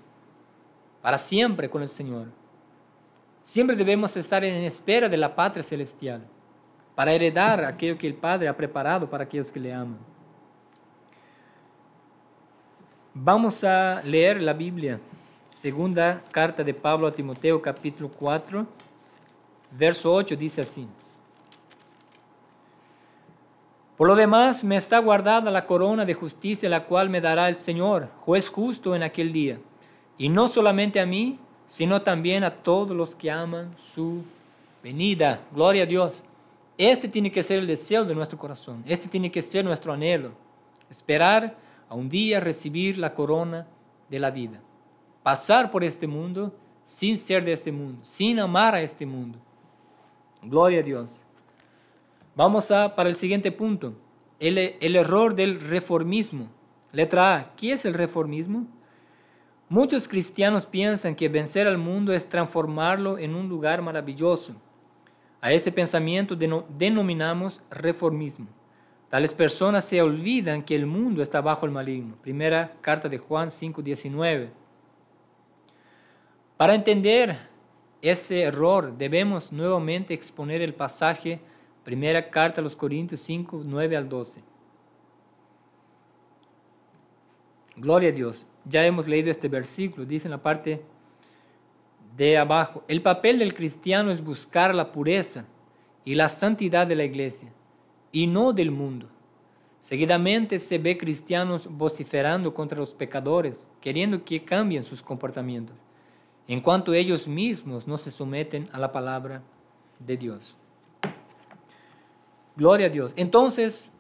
para siempre con el Señor. Siempre debemos estar en espera de la patria celestial, para heredar aquello que el Padre ha preparado para aquellos que le aman. Vamos a leer la Biblia. Segunda carta de Pablo a Timoteo, capítulo 4, verso 8, dice así. Por lo demás, me está guardada la corona de justicia, la cual me dará el Señor, juez justo en aquel día. Y no solamente a mí, sino también a todos los que aman su venida. Gloria a Dios. Este tiene que ser el deseo de nuestro corazón. Este tiene que ser nuestro anhelo. Esperar a un día recibir la corona de la vida. Pasar por este mundo sin ser de este mundo, sin amar a este mundo. Gloria a Dios. Vamos para el siguiente punto, el error del reformismo. Letra A, ¿qué es el reformismo? Muchos cristianos piensan que vencer al mundo es transformarlo en un lugar maravilloso. A ese pensamiento denominamos reformismo. Tales personas se olvidan que el mundo está bajo el maligno. Primera carta de Juan 5:19. Para entender ese error debemos nuevamente exponer el pasaje Primera carta a los Corintios 5, 9 al 12. Gloria a Dios. Ya hemos leído este versículo. Dice en la parte de abajo, el papel del cristiano es buscar la pureza y la santidad de la iglesia y no del mundo. Seguidamente se ve cristianos vociferando contra los pecadores, queriendo que cambien sus comportamientos, en cuanto ellos mismos no se someten a la palabra de Dios. Gloria a Dios. Entonces,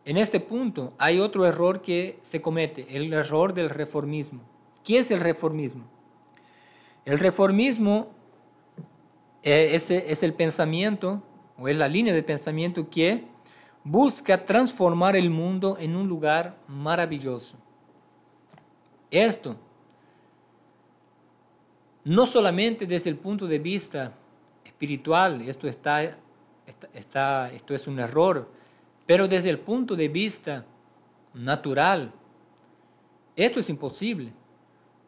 en este punto hay otro error que se comete, el error del reformismo. ¿Qué es el reformismo? El reformismo es el pensamiento, o es la línea de pensamiento que busca transformar el mundo en un lugar maravilloso. Esto, no solamente desde el punto de vista espiritual, esto es un error, pero desde el punto de vista natural, esto es imposible.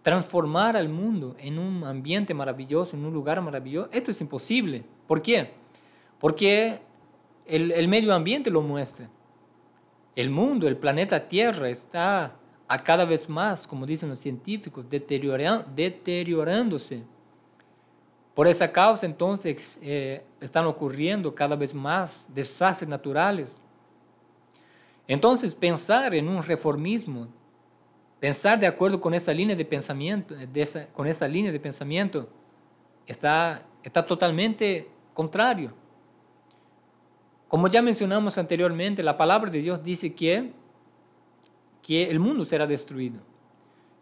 Transformar al mundo en un ambiente maravilloso, en un lugar maravilloso, esto es imposible. ¿Por qué? Porque el medio ambiente lo muestra. El mundo, el planeta Tierra está a cada vez más, como dicen los científicos, deteriorándose. Por esa causa, entonces, están ocurriendo cada vez más desastres naturales. Entonces, pensar en un reformismo, pensar de acuerdo con esa línea de pensamiento, está totalmente contrario. Como ya mencionamos anteriormente, la palabra de Dios dice que el mundo será destruido.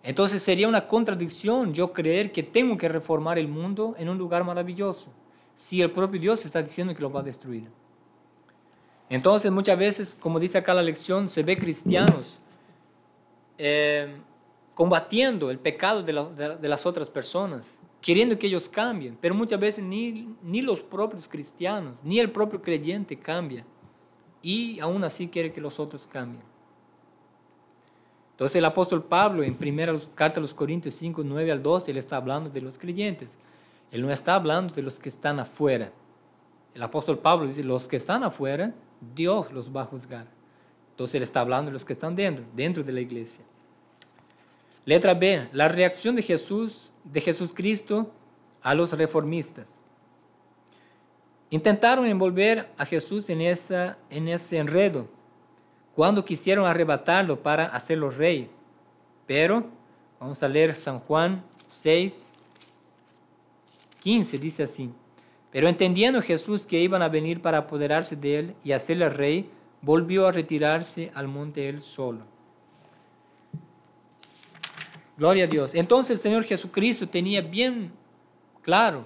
Entonces sería una contradicción yo creer que tengo que reformar el mundo en un lugar maravilloso, si el propio Dios está diciendo que lo va a destruir. Entonces muchas veces, como dice acá la lección, se ve cristianos combatiendo el pecado de las otras personas, queriendo que ellos cambien, pero muchas veces ni los propios cristianos, ni el propio creyente cambia, y aún así quiere que los otros cambien. Entonces el apóstol Pablo en primera carta a los Corintios 5, 9 al 12, él está hablando de los creyentes. Él no está hablando de los que están afuera. El apóstol Pablo dice, los que están afuera Dios los va a juzgar. Entonces él está hablando de los que están dentro de la iglesia. Letra B, la reacción de Jesús Cristo a los reformistas. Intentaron envolver a Jesús en ese enredo cuando quisieron arrebatarlo para hacerlo rey. Pero, vamos a leer San Juan 6, 15, dice así. Pero entendiendo Jesús que iban a venir para apoderarse de él y hacerle rey, volvió a retirarse al monte él solo. Gloria a Dios. Entonces el Señor Jesucristo tenía bien claro,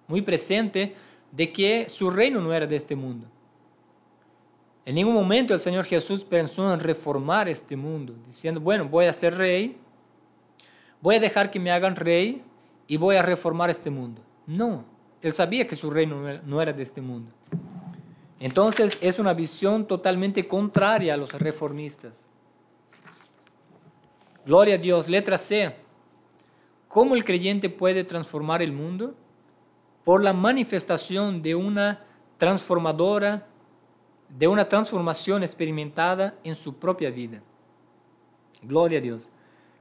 muy presente, de que su reino no era de este mundo. En ningún momento el Señor Jesús pensó en reformar este mundo, diciendo, bueno, voy a ser rey, voy a dejar que me hagan rey y voy a reformar este mundo. No, él sabía que su reino no era de este mundo. Entonces es una visión totalmente contraria a los reformistas. Gloria a Dios. Letra C. ¿Cómo el creyente puede transformar el mundo? Por la manifestación de una transformación experimentada en su propia vida. Gloria a Dios.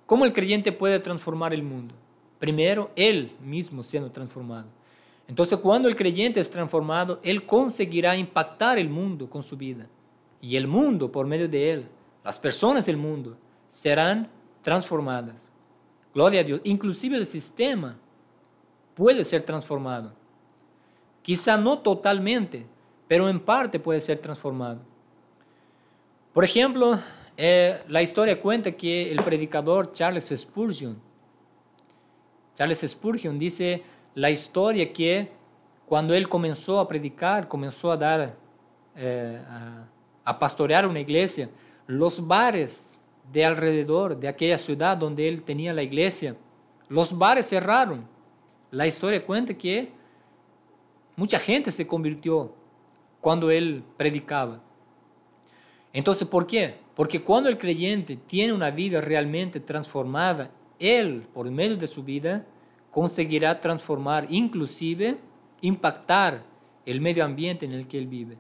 ¿Cómo el creyente puede transformar el mundo? Primero, él mismo siendo transformado. Entonces, cuando el creyente es transformado, él conseguirá impactar el mundo con su vida. Y el mundo, por medio de él, las personas del mundo, serán transformadas. Gloria a Dios. Inclusive el sistema puede ser transformado. Quizá no totalmente, pero en parte puede ser transformado. Por ejemplo, la historia cuenta que el predicador Charles Spurgeon dice la historia que cuando él comenzó a predicar, comenzó a dar, a pastorear una iglesia, los bares de alrededor de aquella ciudad donde él tenía la iglesia, los bares cerraron. La historia cuenta que mucha gente se convirtió cuando él predicaba. Entonces, ¿por qué? Porque cuando el creyente tiene una vida realmente transformada, él, por medio de su vida, conseguirá transformar, inclusive impactar el medio ambiente en el que él vive.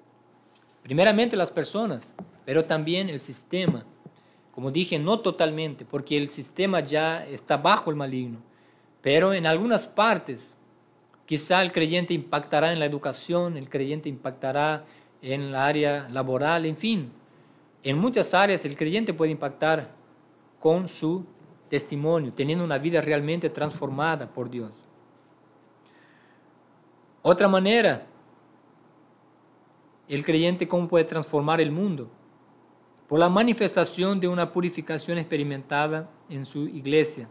Primeramente las personas, pero también el sistema. Como dije, no totalmente, porque el sistema ya está bajo el maligno, pero en algunas partes, quizá el creyente impactará en la educación, el creyente impactará en la área laboral, en fin. En muchas áreas el creyente puede impactar con su testimonio, teniendo una vida realmente transformada por Dios. Otra manera, el creyente cómo puede transformar el mundo. Por la manifestación de una purificación experimentada en su iglesia.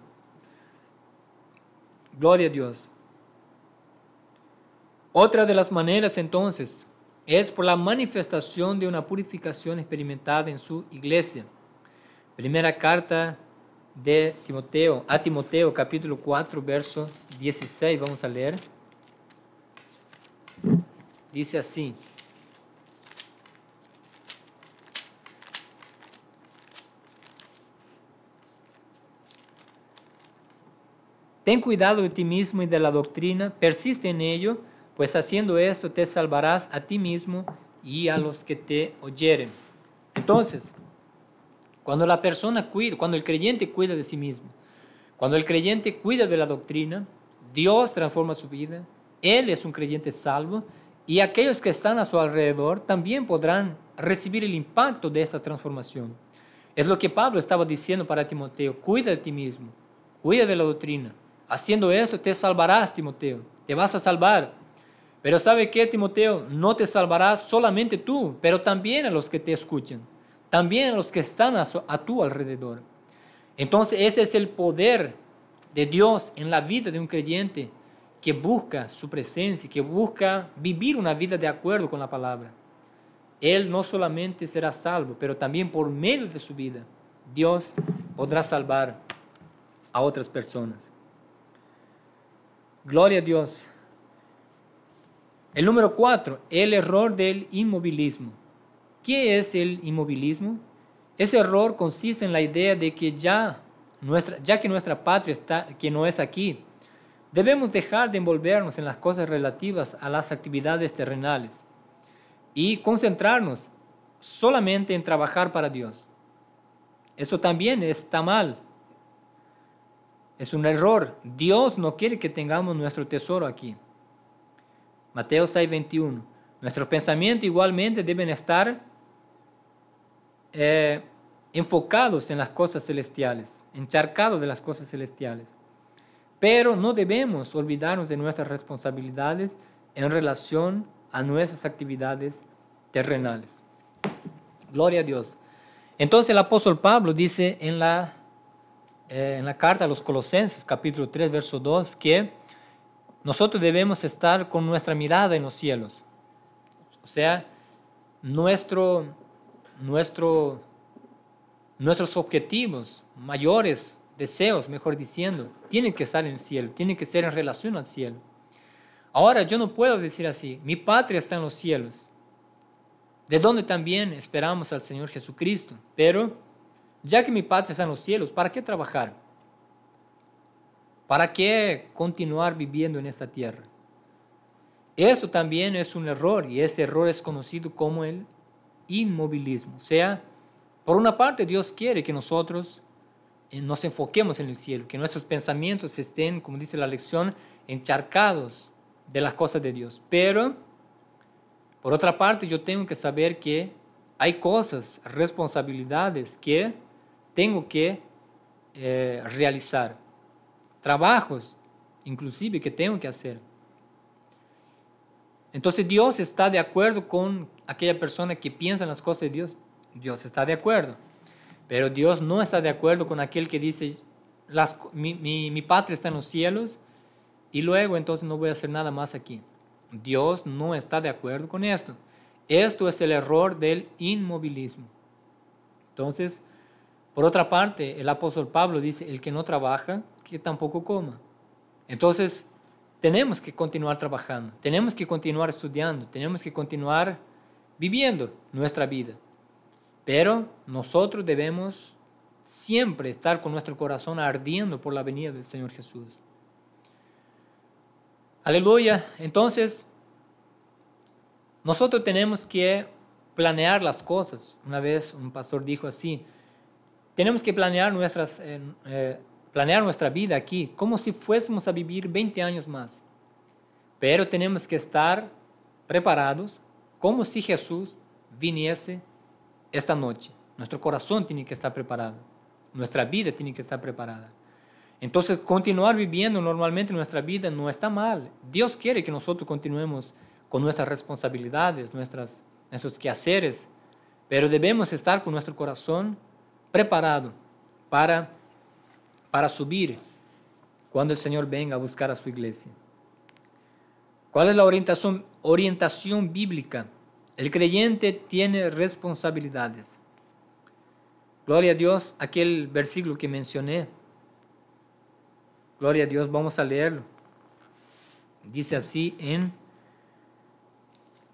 Gloria a Dios. Otra de las maneras entonces es por la manifestación de una purificación experimentada en su iglesia. Primera carta de Timoteo, a Timoteo, capítulo 4, verso 16, vamos a leer. Dice así. Ten cuidado de ti mismo y de la doctrina, persiste en ello, pues haciendo esto te salvarás a ti mismo y a los que te oyeren. Entonces, cuando la persona cuida, cuando el creyente cuida de sí mismo, cuando el creyente cuida de la doctrina, Dios transforma su vida, él es un creyente salvo y aquellos que están a su alrededor también podrán recibir el impacto de esta transformación. Es lo que Pablo estaba diciendo para Timoteo, cuida de ti mismo, cuida de la doctrina. Haciendo esto te salvarás, Timoteo, te vas a salvar. Pero ¿sabe qué, Timoteo? No te salvarás solamente tú, pero también a los que te escuchan, también a los que están a tu alrededor. Entonces ese es el poder de Dios en la vida de un creyente que busca su presencia, que busca vivir una vida de acuerdo con la palabra. Él no solamente será salvo, pero también por medio de su vida, Dios podrá salvar a otras personas. Gloria a Dios. El número 4, el error del inmovilismo. ¿Qué es el inmovilismo? Ese error consiste en la idea de que ya que nuestra patria que no es aquí, debemos dejar de envolvernos en las cosas relativas a las actividades terrenales. y concentrarnos solamente en trabajar para Dios. Eso también está mal. Es un error. Dios no quiere que tengamos nuestro tesoro aquí. Mateo 6:21. Nuestros pensamientos igualmente deben estar enfocados en las cosas celestiales, encharcados de las cosas celestiales. Pero no debemos olvidarnos de nuestras responsabilidades en relación a nuestras actividades terrenales. Gloria a Dios. Entonces el apóstol Pablo dice en la carta a los Colosenses, capítulo 3, verso 2, que nosotros debemos estar con nuestra mirada en los cielos. O sea, nuestros objetivos, mayores deseos, mejor diciendo, tienen que estar en el cielo, tienen que ser en relación al cielo. Ahora, yo no puedo decir así, mi patria está en los cielos, de donde también esperamos al Señor Jesucristo. Pero, ya que mi patria está en los cielos, ¿para qué trabajar? ¿Para qué continuar viviendo en esta tierra? Eso también es un error, y este error es conocido como el inmovilismo. O sea, por una parte Dios quiere que nosotros nos enfoquemos en el cielo, que nuestros pensamientos estén, como dice la lección, encharcados de las cosas de Dios. Pero, por otra parte, yo tengo que saber que hay cosas, responsabilidades que tengo que realizar, trabajos inclusive que tengo que hacer. Entonces Dios está de acuerdo con aquella persona que piensa en las cosas de Dios. Dios está de acuerdo. Pero Dios no está de acuerdo con aquel que dice, mi patria está en los cielos y luego entonces no voy a hacer nada más aquí. Dios no está de acuerdo con esto. Esto es el error del inmovilismo. Entonces, por otra parte, el apóstol Pablo dice, el que no trabaja, que tampoco coma. Entonces, tenemos que continuar trabajando, tenemos que continuar estudiando, tenemos que continuar viviendo nuestra vida. Pero nosotros debemos siempre estar con nuestro corazón ardiendo por la venida del Señor Jesús. Aleluya. Entonces, nosotros tenemos que planear las cosas. Una vez un pastor dijo así, tenemos que planear nuestra vida aquí como si fuésemos a vivir 20 años más. Pero tenemos que estar preparados como si Jesús viniese esta noche. Nuestro corazón tiene que estar preparado. Nuestra vida tiene que estar preparada. Entonces, continuar viviendo normalmente nuestra vida no está mal. Dios quiere que nosotros continuemos con nuestras responsabilidades, nuestros quehaceres, pero debemos estar con nuestro corazón preparado para subir cuando el Señor venga a buscar a su iglesia. ¿Cuál es la orientación bíblica? El creyente tiene responsabilidades. Gloria a Dios, aquel versículo que mencioné. Gloria a Dios, vamos a leerlo. Dice así en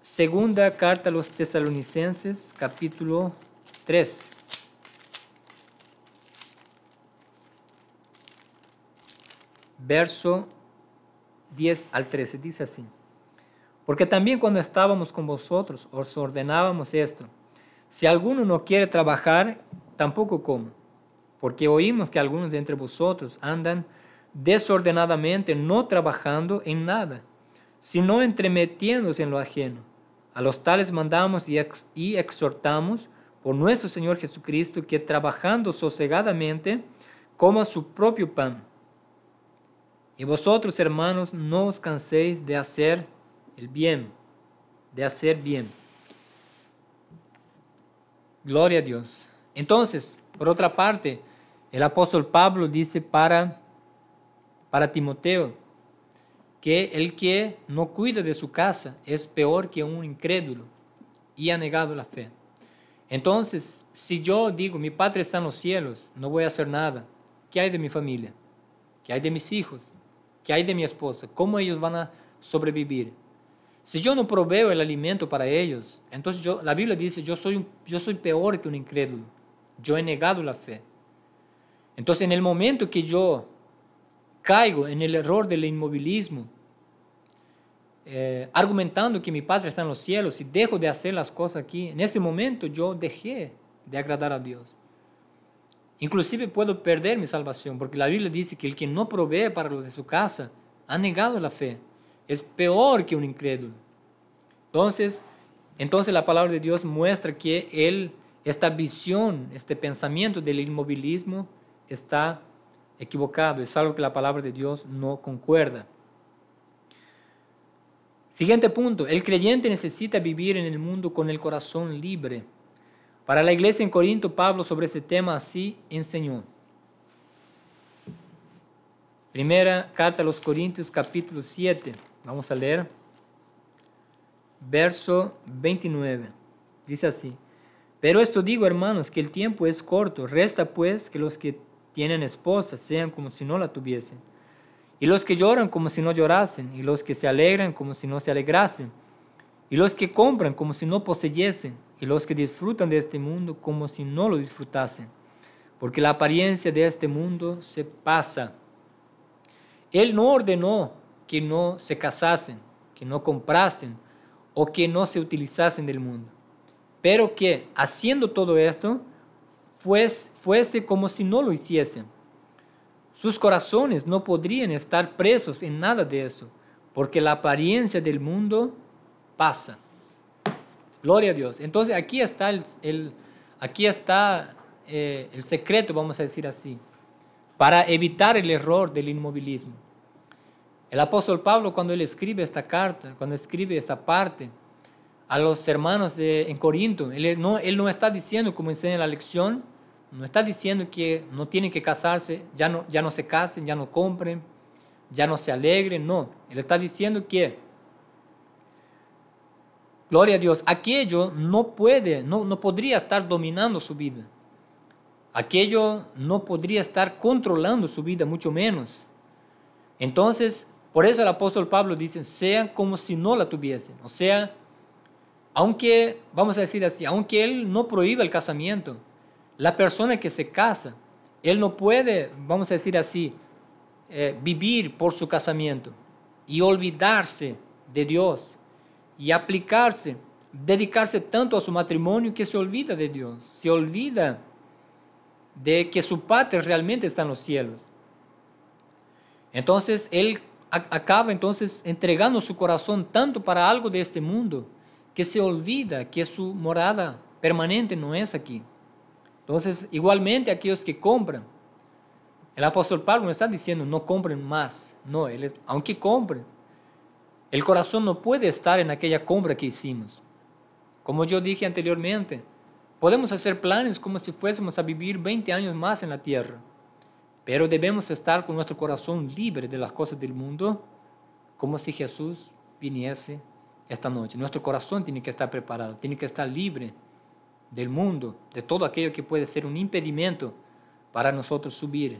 segunda carta a los Tesalonicenses, capítulo 3. Verso 10 al 13, dice así. Porque también cuando estábamos con vosotros os ordenábamos esto. Si alguno no quiere trabajar, tampoco coma. Porque oímos que algunos de entre vosotros andan desordenadamente, no trabajando en nada, sino entremetiéndose en lo ajeno. A los tales mandamos y exhortamos por nuestro Señor Jesucristo que trabajando sosegadamente coma su propio pan. Y vosotros, hermanos, no os canséis de hacer el bien, de hacer bien. Gloria a Dios. Entonces, por otra parte, el apóstol Pablo dice para Timoteo que el que no cuida de su casa es peor que un incrédulo y ha negado la fe. Entonces, si yo digo, mi Padre está en los cielos, no voy a hacer nada, ¿qué hay de mi familia? ¿Qué hay de mis hijos? ¿Qué hay de mi esposa? ¿Cómo ellos van a sobrevivir? Si yo no proveo el alimento para ellos, entonces la Biblia dice, yo soy peor que un incrédulo. Yo he negado la fe. Entonces, en el momento que yo caigo en el error del inmovilismo, argumentando que mi Padre está en los cielos y dejo de hacer las cosas aquí, en ese momento yo dejé de agradar a Dios. Inclusive puedo perder mi salvación, porque la Biblia dice que el que no provee para los de su casa ha negado la fe. Es peor que un incrédulo. Entonces la palabra de Dios muestra que esta visión, este pensamiento del inmovilismo está equivocado. Es algo que la palabra de Dios no concuerda. Siguiente punto. El creyente necesita vivir en el mundo con el corazón libre. Para la iglesia en Corinto, Pablo sobre ese tema así enseñó. Primera carta a los Corintios, capítulo 7. Vamos a leer. Verso 29. Dice así. Pero esto digo, hermanos, que el tiempo es corto. Resta pues que los que tienen esposa sean como si no la tuviesen. Y los que lloran como si no llorasen. Y los que se alegran como si no se alegrasen. Y los que compran como si no poseyesen. Y los que disfrutan de este mundo como si no lo disfrutasen. Porque la apariencia de este mundo se pasa. Él no ordenó que no se casasen, que no comprasen o que no se utilizasen del mundo. Pero que, haciendo todo esto, fuese como si no lo hiciesen. Sus corazones no podrían estar presos en nada de eso, porque la apariencia del mundo pasa. Gloria a Dios. Entonces aquí está el secreto, vamos a decir así, para evitar el error del inmovilismo. El apóstol Pablo, cuando él escribe esta carta, cuando escribe esta parte a los hermanos en Corinto, él no está diciendo, como enseña la lección, no está diciendo que no tienen que casarse, ya no se casen, ya no compren, ya no se alegren, no. Él está diciendo que, gloria a Dios, aquello no podría estar dominando su vida. Aquello no podría estar controlando su vida, mucho menos. Entonces, por eso el apóstol Pablo dice, sean como si no la tuviesen. O sea, aunque, vamos a decir así, aunque él no prohíba el casamiento, la persona que se casa, él no puede, vamos a decir así, vivir por su casamiento y olvidarse de Dios y dedicarse tanto a su matrimonio que se olvida de Dios, se olvida de que su patria realmente está en los cielos. Entonces él acaba entregando su corazón tanto para algo de este mundo que se olvida que su morada permanente no es aquí. Entonces, igualmente aquellos que compran, el apóstol Pablo no está diciendo no compren más, no, aunque compren, el corazón no puede estar en aquella compra que hicimos. Como yo dije anteriormente, podemos hacer planes como si fuésemos a vivir 20 años más en la tierra, pero debemos estar con nuestro corazón libre de las cosas del mundo, como si Jesús viniese esta noche. Nuestro corazón tiene que estar preparado, tiene que estar libre del mundo, de todo aquello que puede ser un impedimento para nosotros subir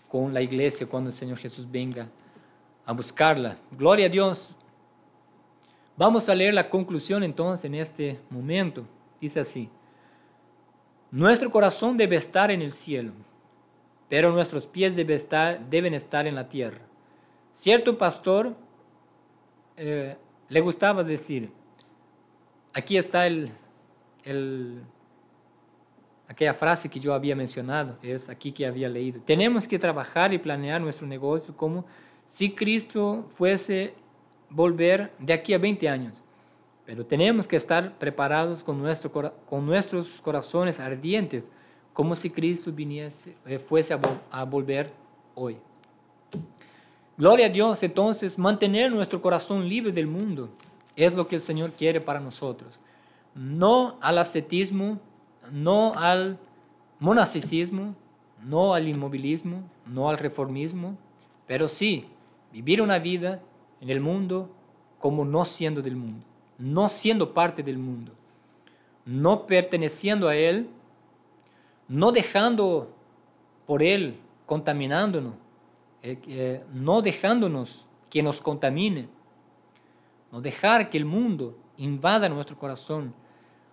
con la iglesia cuando el Señor Jesús venga a buscarla. Gloria a Dios. Vamos a leer la conclusión entonces en este momento. Dice así: nuestro corazón debe estar en el cielo, pero nuestros pies deben estar en la tierra. Cierto pastor le gustaba decir, aquí está aquella frase que yo había mencionado, es aquí que había leído. Tenemos que trabajar y planear nuestro negocio como si Cristo fuese volver de aquí a 20 años. Pero tenemos que estar preparados con nuestros corazones ardientes, como si Cristo fuese a volver hoy. Gloria a Dios. Entonces, mantener nuestro corazón libre del mundo es lo que el Señor quiere para nosotros. No al ascetismo, no al monasticismo, no al inmovilismo, no al reformismo, pero sí vivir una vida en el mundo como no siendo del mundo, no siendo parte del mundo, no perteneciendo a él, no dejando por él contaminándonos, no dejándonos que nos contamine, no dejar que el mundo invada nuestro corazón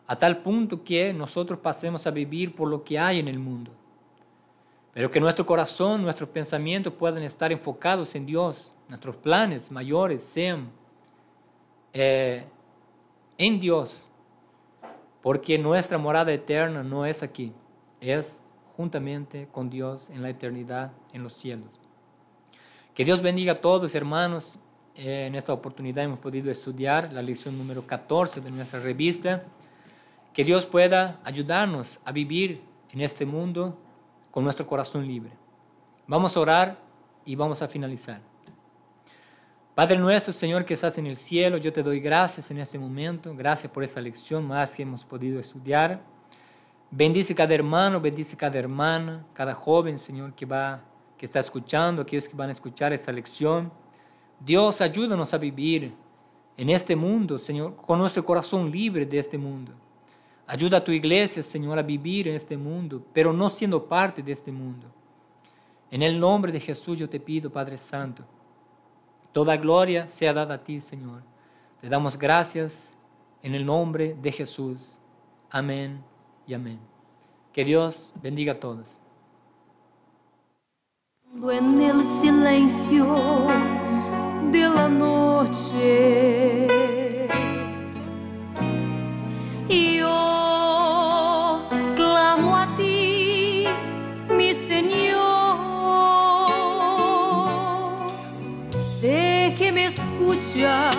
a tal punto que nosotros pasemos a vivir por lo que hay en el mundo, pero que nuestro corazón, nuestros pensamientos puedan estar enfocados en Dios, nuestros planes mayores sean en Dios, porque nuestra morada eterna no es aquí, es juntamente con Dios en la eternidad, en los cielos. Que Dios bendiga a todos, hermanos. En esta oportunidad hemos podido estudiar la lección número 14 de nuestra revista. Que Dios pueda ayudarnos a vivir en este mundo con nuestro corazón libre. Vamos a orar y vamos a finalizar. Padre nuestro, Señor, que estás en el cielo, yo te doy gracias en este momento. Gracias por esta lección más que hemos podido estudiar. Bendice cada hermano, bendice cada hermana, cada joven, Señor, que está escuchando, aquellos que van a escuchar esta lección. Dios, ayúdanos a vivir en este mundo, Señor, con nuestro corazón libre de este mundo. Ayuda a tu iglesia, Señor, a vivir en este mundo, pero no siendo parte de este mundo. En el nombre de Jesús yo te pido, Padre Santo, toda gloria sea dada a ti, Señor. Te damos gracias en el nombre de Jesús. Amén y amén. Que Dios bendiga a todos. En el silencio de la noche, yo clamo a ti, mi Señor. Sé que me escuchas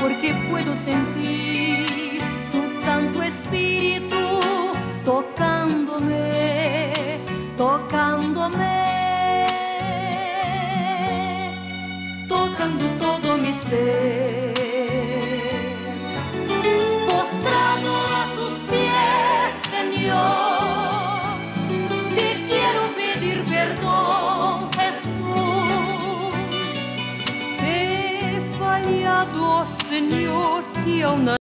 porque puedo sentir tu Santo Espíritu tocándome, tocando todo mi ser. Postrado a tus pies, Señor, te quiero pedir perdón, Jesús. Te he fallado, Señor, y aún